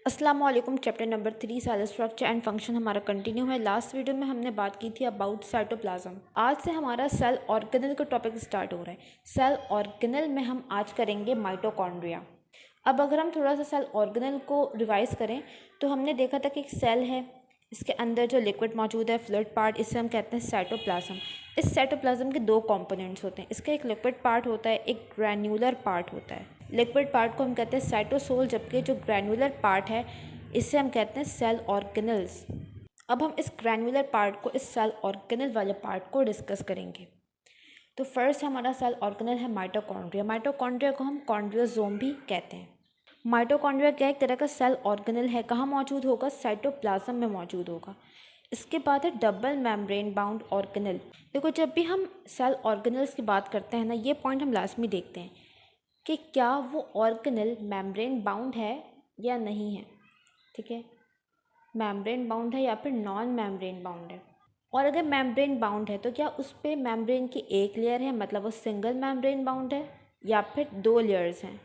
अस्सलाम वालेकुम। Chapter number 3 cell structure and function हमारा कंटिन्यू है। लास्ट वीडियो में हमने बात की थी अबाउट साइटोप्लाज्म। आज से हमारा सेल ऑर्गेनल का टॉपिक स्टार्ट हो रहा है। सेल ऑर्गेनल में हम आज करेंगे माइटोकॉन्ड्रिया। अब अगर हम थोड़ा सा सेल ऑर्गेनल को रिवाइज करें तो हमने देखा था कि एक सेल है, इसके अंदर जो लिक्विड मौजूद है फ्लूइड पार्ट, इसे हम कहते हैं साइटोप्लाज्म। इस साइटोप्लाज्म के दो कंपोनेंट्स होते हैं। इसका एक लिक्विड पार्ट होता है, एक ग्रैन्युलर पार्ट होता है। लिक्विड पार्ट को हम कहते हैं साइटोसोल, जबकि जो ग्रैन्युलर पार्ट है इसे हम कहते हैं सेल ऑर्गेनल्स। अब हम इस ग्रैन्युलर पार्ट को, इस सेल ऑर्गेनल वाले पार्ट को डिस्कस करेंगे। तो फर्स्ट हमारा सेल ऑर्गेनल है माइटोकॉन्ड्रिया। माइटोकॉन्ड्रिया को हम कॉन्ड्रियोसोम भी कहते हैं। माइटोकॉन्ड्रिया क्या एक तरह का सेल ऑर्गेनल है। कहाँ मौजूद होगा? साइटोप्लाज्म में मौजूद होगा। इसके बाद है डबल मेम्ब्रेन बाउंड ऑर्गेनल। देखो, जब भी हम सेल ऑर्गेनल्स की बात करते हैं ना, ये पॉइंट हम लास्ट में देखते हैं कि क्या वो ऑर्गेनल मेम्ब्रेन बाउंड है या नहीं है। ठीक है, मेम्ब्रेन बाउंड है या फिर नॉन मेम्ब्रेन बाउंड है। और अगर मेम्ब्रेन बाउंड है तो क्या उस पर मेम्ब्रेन की एक लेयर है, मतलब वो सिंगल मेम्ब्रेन बाउंड है, या फिर दो लेयर्स हैं,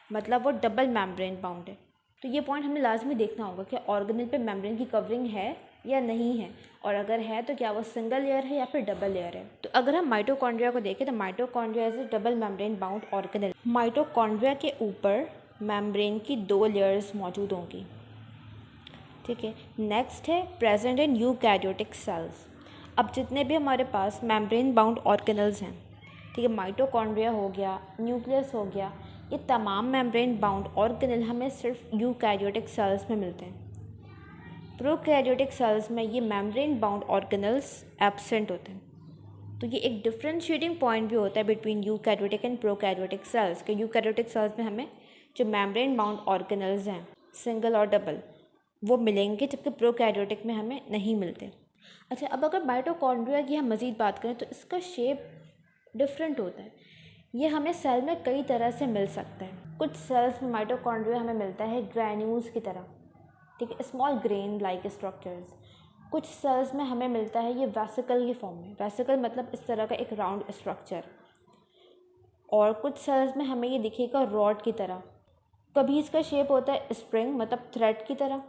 मतलब वो डबल मेम्ब्रेन बाउंड है। तो ये पॉइंट हमें लाजमी देखना होगा कि ऑर्गेनल पे मेम्ब्रेन की कवरिंग है या नहीं है, और अगर है तो क्या वो सिंगल लेयर है या फिर डबल लेयर है। तो अगर हम माइटोकॉन्ड्रिया को देखें तो mitochondria is A double membrane bound organelle. Mitochondria के ऊपर मेम्ब्रेन की दो लेयर्स मौजूद होंगी। ठीक है, नेक्स्ट है प्रेजेंट इन यूकैरियोटिक सेल्स। अब जितने भी हमारे पास मेम्ब्रेन बाउंड ऑर्गेनल्स हैं, ठीक है, माइटोकॉन्ड्रिया हो गया, न्यूक्लियस हो गया, ये तमाम मेम्ब्रेन बाउंड ऑर्गेनल हमें सिर्फ यूकैरियोटिक सेल्स में मिलते हैं। प्रोकैरियोटिक सेल्स में ये मेम्ब्रेन बाउंड ऑर्गेनल्स एब्सेंट होते हैं। तो ये एक डिफरेंशिएटिंग पॉइंट भी होता है between eukaryotic and prokaryotic cells के। यूकैरियोटिक सेल्स में हमें जो मेम्ब्रेन बाउंड ऑर्गेनल्स हैं, सिंगल और डबल, वो मिलेंगे, जबकि प्रोकैरियोटिक में हमें नहीं मिलते। अच्छा, अब अगर माइटोकॉन्ड्रिया की हम मज़ीद बात करें तो इसका शेप डिफरेंट होता है। ये हमें सेल में कई तरह से मिल सकता है। कुछ सेल्स में माइटोकॉन्ड्रिया हमें मिलता है ग्रैन्यूल्स की तरह, ठीक है, स्मॉल ग्रेन लाइक स्ट्रक्चर्स। कुछ सेल्स में हमें मिलता है ये वेसिकल की फॉर्म में। वेसिकल मतलब इस तरह का एक राउंड स्ट्रक्चर। और कुछ सेल्स में हमें ये दिखेगा रॉड की तरह। कभी इसका शेप होता है स्प्रिंग, मतलब थ्रेड की तरह,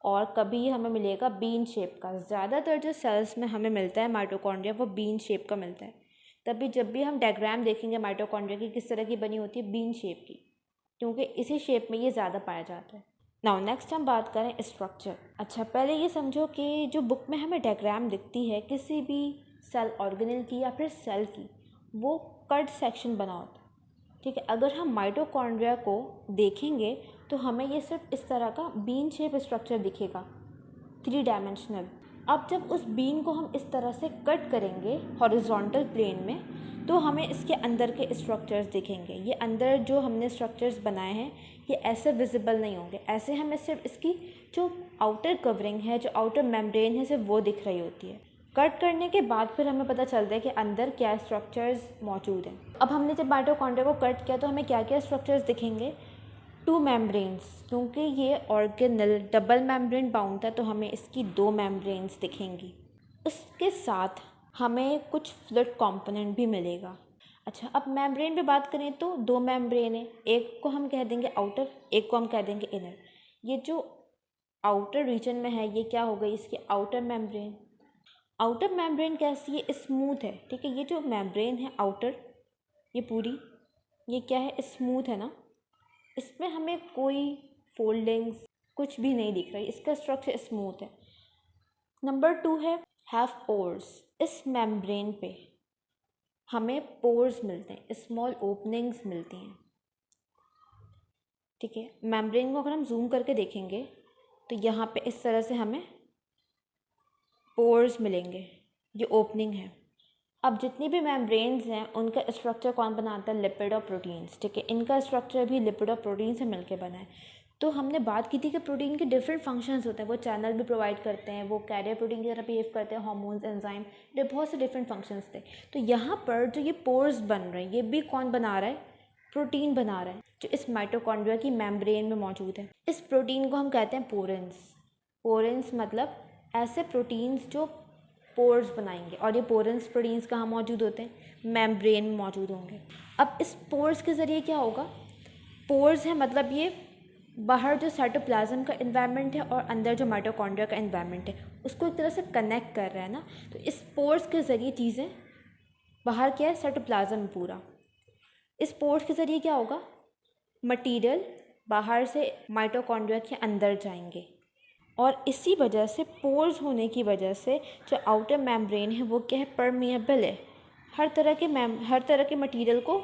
और कभी ये हमें मिलेगा बीन शेप का। ज़्यादातर जो सेल्स में हमें मिलता है माइटोकॉन्ड्रिया वो बीन शेप का मिलता है। तभी जब भी हम डायग्राम देखेंगे माइटोकॉन्ड्रिया की किस तरह की बनी होती है, बीन शेप की, क्योंकि इसी शेप में ये ज़्यादा पाया जाता है। नाउ नेक्स्ट हम बात करें स्ट्रक्चर। अच्छा, पहले ये समझो कि जो बुक में हमें डायग्राम दिखती है किसी भी सेल ऑर्गेनल की या फिर सेल की, वो कट सेक्शन बना होता है। ठीक है, अगर हम माइटोकॉन्ड्रिया को देखेंगे तो हमें ये सिर्फ इस तरह का बीन शेप स्ट्रक्चर दिखेगा, 3 डायमेंशनल। अब जब उस बीन को हम इस तरह से कट करेंगे हॉरिजॉन्टल प्लेन में, तो हमें इसके अंदर के स्ट्रक्चर्स दिखेंगे। ये अंदर जो हमने स्ट्रक्चर्स बनाए हैं ये ऐसे विजिबल नहीं होंगे, ऐसे हमें सिर्फ इसकी जो आउटर कवरिंग है, जो आउटर मेम्ब्रेन है, सिर्फ वो दिख रही होती है। कट करने के बाद फिर हमें पता चलता है कि अंदर क्या स्ट्रक्चर्स मौजूद हैं। अब हमने जब माइटोकॉन्ड्रिया को कट किया तो हमें क्या क्या स्ट्रक्चर्स दिखेंगे? 2 मेम्ब्रेन्स, क्योंकि ये ऑर्गेनल डबल मेम्ब्रेन बाउंड था तो हमें इसकी 2 मेम्ब्रेन्स दिखेंगी। उसके साथ हमें कुछ फ्लूइड कंपोनेंट भी मिलेगा। अच्छा, अब मेम्ब्रेन पे बात करें तो 2 मेम्ब्रेन है, एक को हम कह देंगे आउटर, एक को हम कह देंगे इनर। ये जो आउटर रीजन में है ये क्या हो गई? इसकी आउटर मेम्ब्रेन। आउटर मेम्ब्रेन कैसी है? स्मूथ है। ठीक है, ये जो मेम्ब्रेन है आउटर, ये पूरी, ये क्या है? स्मूथ है ना, इसमें हमें कोई फोल्डिंग्स कुछ भी नहीं दिख रही, इसका स्ट्रक्चर स्मूथ है। नंबर 2 है हैव पोर्स। इस मेम्ब्रेन पे हमें पोर्स मिलते हैं, स्मॉल ओपनिंग्स मिलती हैं। ठीक है, मेम्ब्रेन को अगर हम जूम करके देखेंगे तो यहाँ पे इस तरह से हमें पोर्स मिलेंगे, ये ओपनिंग है। अब जितनी भी मेम्ब्रेन्स हैं उनका स्ट्रक्चर कौन बनाता है? लिपिड और प्रोटीन्स। ठीक है, इनका स्ट्रक्चर भी लिपिड और प्रोटीन से मिलकर बना है। तो हमने बात की थी कि प्रोटीन के डिफरेंट फंक्शंस होते हैं, वो चैनल भी प्रोवाइड करते हैं, वो कैरियर प्रोटीन की तरह बिहेव करते हैं, हार्मोन्स, एंजाइम, ये बहुत से डिफरेंट फंक्शंस थे। तो यहाँ पर जो ये पोर्स बन रहे हैं ये भी कौन बना रहा है? प्रोटीन बना रहा है, जो इस माइटोकॉन्ड्रिया की मेम्ब्रेन में मौजूद है। इस प्रोटीन को हम कहते हैं पोरेंस। पोरेंस मतलब ऐसे प्रोटीन्स जो पोर्स बनाएंगे, और ये पोरेंस प्रोटीन्स कहाँ मौजूद होते हैं? मेम्ब्रेन में मौजूद होंगे। अब इस पोर्स के ज़रिए क्या होगा? पोर्स है मतलब ये बाहर जो साइटोप्लाज्म का एनवायरनमेंट है और अंदर जो माइटोकॉन्ड्रिया का एनवायरनमेंट है उसको एक तरह से कनेक्ट कर रहा है ना। तो इस पोर्स के ज़रिए चीज़ें बाहर क्या है, साइटोप्लाज्म पूरा, इस पोर्स के ज़रिए क्या होगा, मटेरियल बाहर से माइटोकॉन्ड्रिया के अंदर जाएंगे। और इसी वजह से पोर्स होने की वजह से जो आउटर मेम्ब्रेन है वो क्या है, परमिएबल है, हर तरह के मटेरियल को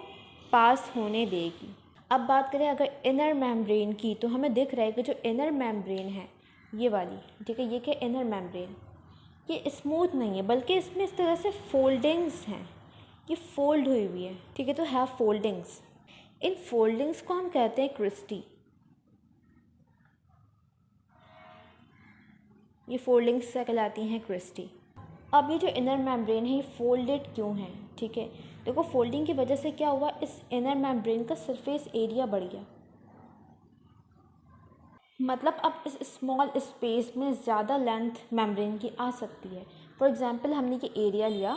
पास होने देगी। अब बात करें अगर इनर मेम्ब्रेन की, तो हमें दिख रहा है कि जो इनर मेम्ब्रेन है ये वाली, ठीक है, ये क्या इनर मेम्ब्रेन, ये स्मूथ नहीं है बल्कि इसमें इस तरह से फोल्डिंग्स हैं, ये फोल्ड हुई हुई है, ठीक है, तो हैव फोल्डिंग्स। इन फोल्डिंग्स को हम कहते हैं क्रिस्टी। ये फोल्डिंग्स से कहलाती हैं क्रिस्टी। अब ये जो इनर मेम्ब्रेन है ये फोल्डेड क्यों है, ठीक है, देखो फोल्डिंग की वजह से क्या हुआ, इस इनर मेम्ब्रेन का सरफेस एरिया बढ़ गया, मतलब अब इस स्मॉल स्पेस में ज़्यादा लेंथ मेम्ब्रेन की आ सकती है। फॉर एग्जांपल हमने ये एरिया लिया,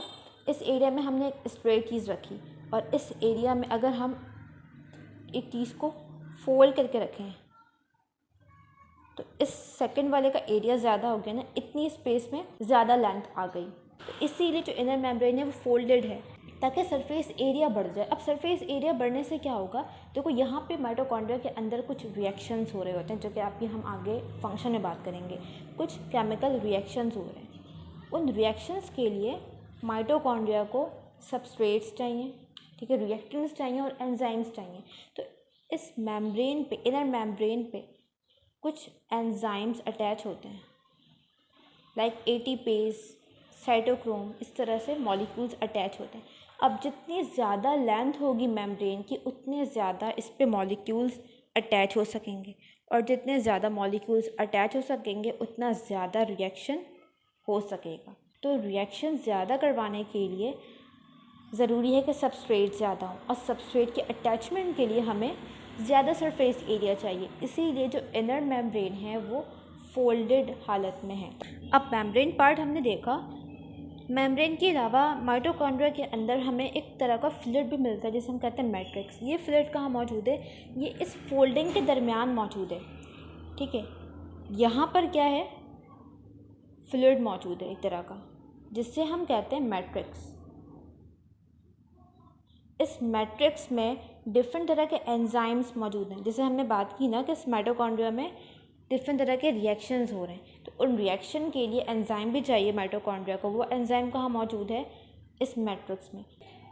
इस एरिया में हमने एक स्ट्रेट चीज़ रखी और इस एरिया में अगर हम एक चीज़ को फोल्ड करके रखें तो इस सेकंड वाले का एरिया ज़्यादा हो गया ना, इतनी स्पेस में ज़्यादा लेंथ आ गई। तो इसीलिए जो इनर मेम्ब्रेन है वो फोल्डेड है ताकि सरफेस एरिया बढ़ जाए। अब सरफेस एरिया बढ़ने से क्या होगा, देखो यहाँ पे माइटोकॉन्ड्रिया के अंदर कुछ रिएक्शंस हो रहे होते हैं, जो कि आपकी हम आगे फंक्शन में बात करेंगे। कुछ केमिकल रिएक्शंस हो रहे हैं, उन रिएक्शंस के लिए माइटोकॉन्ड्रिया को सबस्ट्रेट्स चाहिए, ठीक है, रिएक्टेंट्स चाहिए और एंजाइम्स चाहिए। तो इस मेम्ब्रेन पे, इनर मेम्ब्रेन पे कुछ एंजाइम्स अटैच होते हैं, लाइक एटीपेज, साइटोक्रोम, इस तरह से मॉलिक्यूल्स अटैच होते हैं। अब जितनी ज़्यादा लेंथ होगी मेम्ब्रेन की उतने ज़्यादा इस पे मॉलिक्यूल्स अटैच हो सकेंगे, और जितने ज़्यादा मॉलिक्यूल्स अटैच हो सकेंगे उतना ज़्यादा रिएक्शन हो सकेगा। तो रिएक्शन ज़्यादा करवाने के लिए ज़रूरी है कि सबस्ट्रेट ज़्यादा हो, और सबस्ट्रेट के अटैचमेंट के लिए हमें ज़्यादा सरफेस एरिया चाहिए, इसीलिए जो इनर मेम्ब्रेन है वो फोल्डेड हालत में है। अब मेम्ब्रेन पार्ट हमने देखा, मेम्ब्रेन के अलावा माइटोकॉन्ड्रिया के अंदर हमें एक तरह का फ्लूइड भी मिलता है जिसे हम कहते हैं मैट्रिक्स। ये फ्लूइड कहाँ मौजूद है, ये इस फोल्डिंग के दरमियान मौजूद है, ठीक है, यहाँ पर क्या है, फ्लूइड मौजूद है एक तरह का जिससे हम कहते हैं मैट्रिक्स। इस मैट्रिक्स में डिफरेंट तरह के एंजाइम्स मौजूद हैं, जैसे हमने बात की ना कि इस माइटोकॉन्ड्रिया में डिफरेंट तरह के रिएक्शंस हो रहे हैं, तो उन रिएक्शन के लिए एंजाइम भी चाहिए माइटोकॉन्ड्रिया को। वो एंजाइम कहाँ मौजूद है, इस मैट्रिक्स में।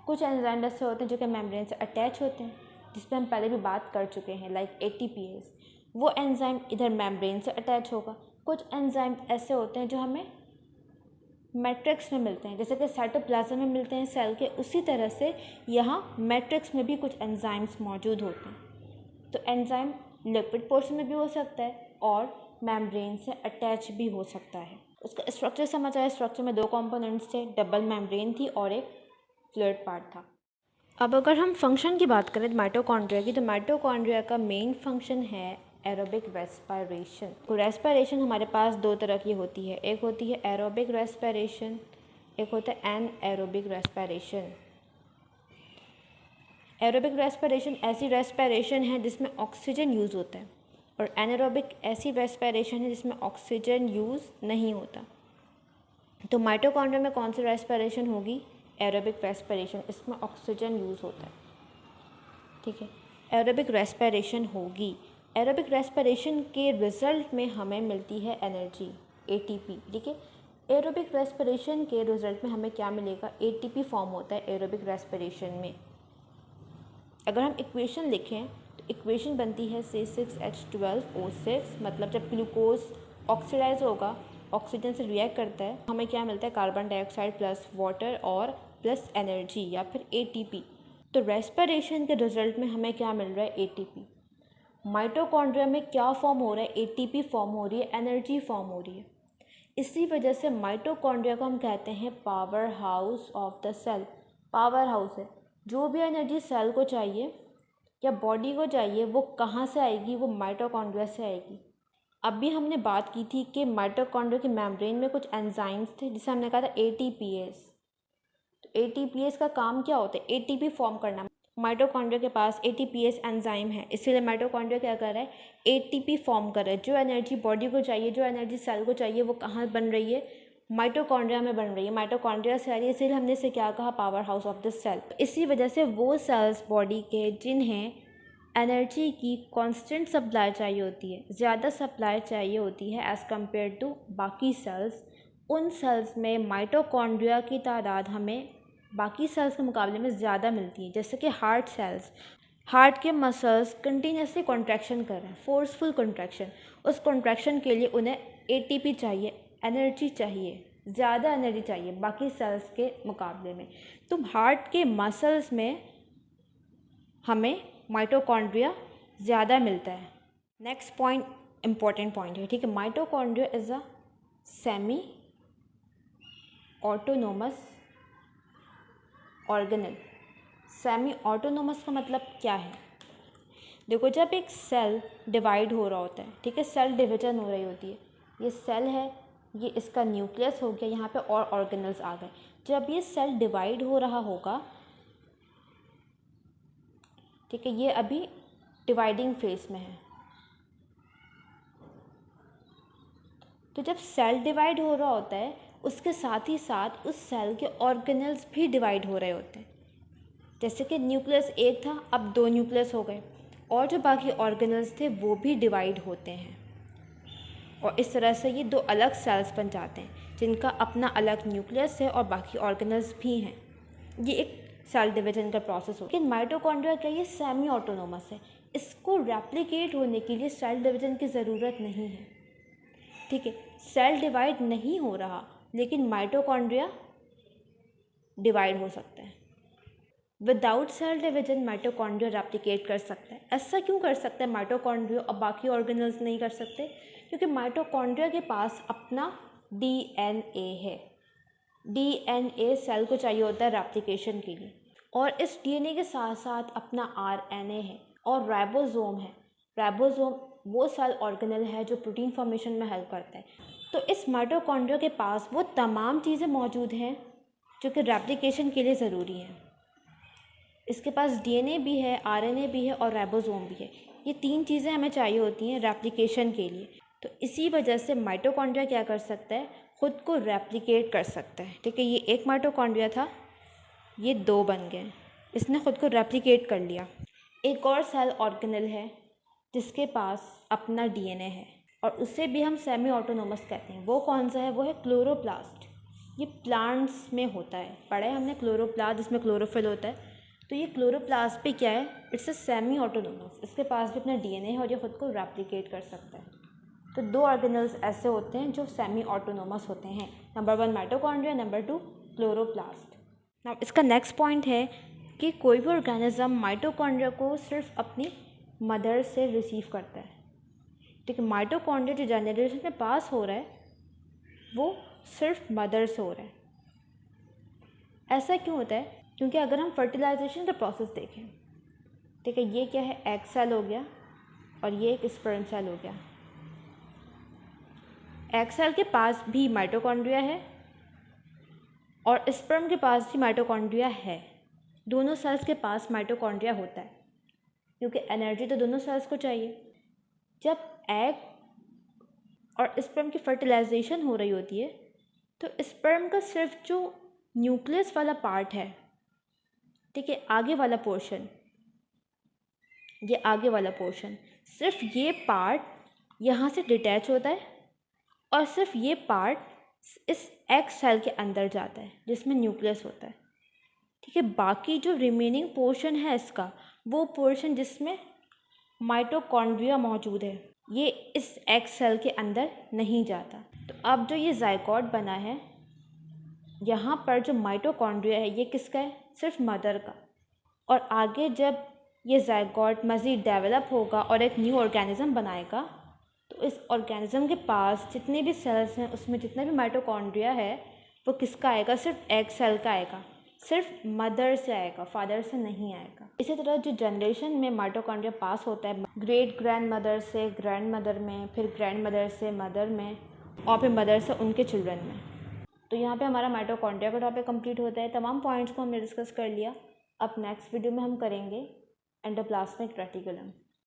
कुछ एंजाइम ऐसे होते हैं जो कि मेम्ब्रेन से अटैच होते हैं, जिस पर हम पहले भी बात कर चुके हैं, लाइक एटीपीएस, वो एंजाइम इधर मेम्ब्रेन से अटैच होगा। कुछ एंजाइम ऐसे होते हैं जो हमें मैट्रिक्स में मिलते हैं, जैसे कि साइटोप्लाज्म में मिलते हैं सेल के, उसी तरह से यहाँ मैट्रिक्स में भी कुछ एंजाइम्स मौजूद होते हैं। तो एंजाइम लिक्विड पोर्शन में भी हो सकता है और मेम्ब्रेन से अटैच भी हो सकता है। उसका स्ट्रक्चर समझ आया, स्ट्रक्चर में 2 कंपोनेंट्स थे, डबल मेम्ब्रेन थी और एक फ्लूइड पार्ट था। अब अगर हम फंक्शन की बात करें माइटोकॉन्ड्रिया की, तो माइटोकॉन्ड्रिया का मेन फंक्शन है एरोबिक रेस्पिरेशन। तो रेस्पिरेशन हमारे पास 2 तरह की होती है, एक होती है एरोबिक रेस्पिरेशन, एक होता है एनएरोबिक रेस्पिरेशन। एरोबिक रेस्पिरेशन ऐसी रेस्पिरेशन है जिसमें ऑक्सीजन यूज़ होता है, और एनारोबिक ऐसी रेस्पिरेशन है जिसमें ऑक्सीजन यूज़ नहीं होता। तो माइटोकॉन्ड्रिया में कौन सी रेस्पिरेशन होगी, एरोबिक रेस्पिरेशन, इसमें ऑक्सीजन यूज़ होता है, ठीक है, एरोबिक रेस्पिरेशन होगी। एरोबिक रेस्पिरेशन के रिज़ल्ट में हमें मिलती है एनर्जी, एटीपी, ठीक है। एरोबिक रेस्पिरेशन के रिज़ल्ट में हमें क्या मिलेगा, एटीपी फॉर्म होता है एरोबिक रेस्पिरेशन में। अगर हम इक्वेशन लिखें तो इक्वेशन बनती है C6H12O6, मतलब जब ग्लूकोज ऑक्सीडाइज होगा, ऑक्सीजन से रिएक्ट करता है, हमें क्या मिलता है, कार्बन डाइऑक्साइड प्लस वाटर और प्लस एनर्जी या फिर एटीपी। तो रेस्पिरेशन के रिजल्ट में हमें क्या मिल रहा है, एटीपी। माइटोकॉन्ड्रिया में क्या फॉर्म हो रहा है, एटीपी फॉर्म हो रही है, एनर्जी फॉर्म हो रही है। इसी वजह से माइटोकॉन्ड्रिया को हम कहते हैं power house of the cell. Power house है, जो भी एनर्जी सेल को चाहिए या बॉडी को चाहिए वो कहाँ से आएगी, वो माइटोकॉन्ड्रिया से आएगी। अभी हमने बात की थी कि माइटोकॉन्ड्रिया के मेम्ब्रेन में कुछ एंजाइम्स थे जिसे हमने कहा था एटीपीएस। तो एटीपीएस का काम क्या होता है, एटीपी फॉर्म करना। माइटोकॉन्ड्रिया के पास ATPase एंजाइम है, इसीलिए माइटोकॉन्ड्रिया क्या कर रहा है, ATP फॉर्म कर रहा है। जो एनर्जी बॉडी को चाहिए, जो एनर्जी सेल को चाहिए, वो कहाँ बन रही है, माइटोकॉन्ड्रिया में बन रही है। माइटोकॉन्ड्रिया से आ रही है, इसीलिए हमने इसे क्या कहा, power house of the cell. इसी वजह से वो सेल्स बॉडी के जिन्हें एनर्जी की कांस्टेंट सप्लाई चाहिए होती है, ज़्यादा सप्लाई चाहिए होती है एज़ कम्पेयर टू बाकी सेल्स, उन सेल्स में माइटोकॉन्ड्रिया की तादाद हमें बाकी सेल्स के मुकाबले में ज़्यादा मिलती है। जैसे कि हार्ट सेल्स, हार्ट के मसल्स कंटिन्यूसली कॉन्ट्रैक्शन कर रहे हैं, फोर्सफुल कॉन्ट्रैक्शन, उस कॉन्ट्रैक्शन के लिए उन्हें ATP चाहिए, एनर्जी चाहिए, ज़्यादा एनर्जी चाहिए बाकी सेल्स के मुकाबले में। तो हार्ट के मसल्स में हमें माइटोकॉन्ड्रिया ज़्यादा मिलता है। नेक्स्ट पॉइंट इम्पॉर्टेंट पॉइंट है, ठीक है। Mitochondria is a semi autonomous organelle. Semi autonomous का मतलब क्या है, देखो जब एक सेल डिवाइड हो रहा होता है, ठीक है, सेल डिवीजन हो रही होती है, ये सेल है, ये इसका न्यूक्लियस हो गया, यहाँ पे और ऑर्गेनल्स आ गए। जब ये सेल डिवाइड हो रहा होगा, ठीक है, ये अभी डिवाइडिंग फेज में है, तो जब सेल डिवाइड हो रहा होता है उसके साथ ही साथ उस सेल के ऑर्गेनल्स भी डिवाइड हो रहे होते हैं। जैसे कि न्यूक्लियस एक था, अब 2 न्यूक्लियस हो गए, और जो बाकी ऑर्गेनल्स थे वो भी डिवाइड होते हैं, और इस तरह से ये 2 अलग सेल्स बन जाते हैं जिनका अपना अलग न्यूक्लियस है और बाकी ऑर्गेनल्स भी हैं। ये एक सेल डिवीजन का प्रोसेस हो। लेकिन माइटोकॉन्ड्रिया क्या, ये सेमी ऑटोनोमस है, इसको रेप्लिकेट होने के लिए सेल डिवीजन की ज़रूरत नहीं है, ठीक है। सेल डिवाइड नहीं हो रहा, लेकिन माइटोकॉन्ड्रिया डिवाइड हो सकता है। Without cell division mitochondria replicate कर सकता है। ऐसा क्यों कर सकता है माइटोकॉन्ड्रिया और बाकी ऑर्गेनल्स नहीं कर सकते, क्योंकि माइटोकॉन्ड्रिया के पास अपना DNA है। DNA सेल को चाहिए होता है रेप्लिकेशन के लिए, और इस DNA के साथ साथ अपना RNA है और राइबोसोम है। राइबोसोम वो सेल ऑर्गेनल है जो प्रोटीन फॉर्मेशन में हेल्प करता है। तो इस माइटोकॉन्ड्रिया के पास वो तमाम चीज़ें मौजूद हैं जो कि रेप्लिकेशन के लिए ज़रूरी हैं। इसके पास DNA भी है, RNA भी है और राइबोसोम भी है। ये 3 चीज़ें हमें चाहिए होती हैं रेप्लिकेशन के लिए। तो इसी वजह से माइटोकॉन्ड्रिया क्या कर सकता है, ख़ुद को रेप्लिकेट कर सकता है, ठीक है। ये एक माइटोकॉन्ड्रिया था, ये 2 बन गए, इसने ख़ुद को रेप्लिकेट कर लिया। एक और सेल ऑर्गेनल है जिसके पास अपना DNA है, और उसे भी हम सेमी ऑटोनोमस कहते हैं। वो कौन सा है, वो है क्लोरोप्लास्ट। ये प्लांट्स में होता है, पढ़ा है हमने क्लोरोप्लास्ट, जिसमें क्लोरोफिल होता है। तो ये क्लोरोप्लास्ट भी क्या है, इट्स अ सेमी ऑटोनोमस, इसके पास भी अपना DNA है और ये ख़ुद को रेप्लिकेट कर सकता है। तो 2 ऑर्गेनल्स ऐसे होते हैं जो सेमी ऑटोनोमस होते हैं, number 1 mitochondria, number 2 chloroplast. Now इसका नेक्स्ट पॉइंट है कि कोई भी ऑर्गेनिज्म माइटोकॉन्ड्रिया को सिर्फ अपनी मदर से रिसीव करता है, ठीक है। माइटोकॉन्ड्रिया जो जनरेशन में पास हो रहा है वो सिर्फ मदर से हो रहा है। ऐसा क्यों होता है, क्योंकि अगर हम फर्टिलाइजेशन का प्रोसेस देखें, ठीक है, ये क्या है, एग सेल हो गया और ये एक स्पर्म सेल हो गया। एग सेल के पास भी माइटोकॉन्ड्रिया है और स्पर्म के पास भी माइटोकॉन्ड्रिया है। दोनों सेल्स के पास माइटोकॉन्ड्रिया होता है, क्योंकि एनर्जी तो दोनों सेल्स को चाहिए। जब एग और स्पर्म की फर्टिलाइजेशन हो रही होती है तो स्पर्म का सिर्फ जो न्यूक्लियस वाला पार्ट है, ठीक है, आगे वाला पोर्शन, ये आगे वाला पोर्शन, सिर्फ ये पार्ट यहाँ से डिटैच होता है और सिर्फ ये पार्ट इस एग सेल के अंदर जाता है जिसमें न्यूक्लियस होता है, ठीक है। बाकी जो रिमेनिंग पोर्शन है इसका, वो पोर्शन जिसमें माइटोकॉन्ड्रिया मौजूद है, ये इस एग सेल के अंदर नहीं जाता। तो अब जो ये जायगोट बना है, यहाँ पर जो माइटोकॉन्ड्रिया है ये किसका है, सिर्फ मदर का। और आगे जब ये जायगोट मज़ीद डेवलप होगा और एक न्यू ऑर्गेनिज्म बनाएगा, तो इस ऑर्गेनिज्म के पास जितने भी सेल्स हैं उसमें जितना भी माइटोकॉन्ड्रिया है वो किसका आएगा, सिर्फ एग सेल का आएगा, सिर्फ मदर से आएगा, फादर से नहीं आएगा। इसी तरह जो जनरेशन में माइटोकॉन्ड्रिया पास होता है, ग्रेट ग्रैंड मदर से ग्रैंड मदर में, फिर ग्रैंड मदर से मदर में, और फिर मदर से उनके चिल्ड्रन में। तो यहाँ पे हमारा माइटोकॉन्ड्रिया का टॉपिक कंप्लीट होता है। तमाम पॉइंट्स को हमने डिस्कस कर लिया। अब नेक्स्ट वीडियो में हम करेंगे एंडोप्लाज्मिक रेटिकुलम।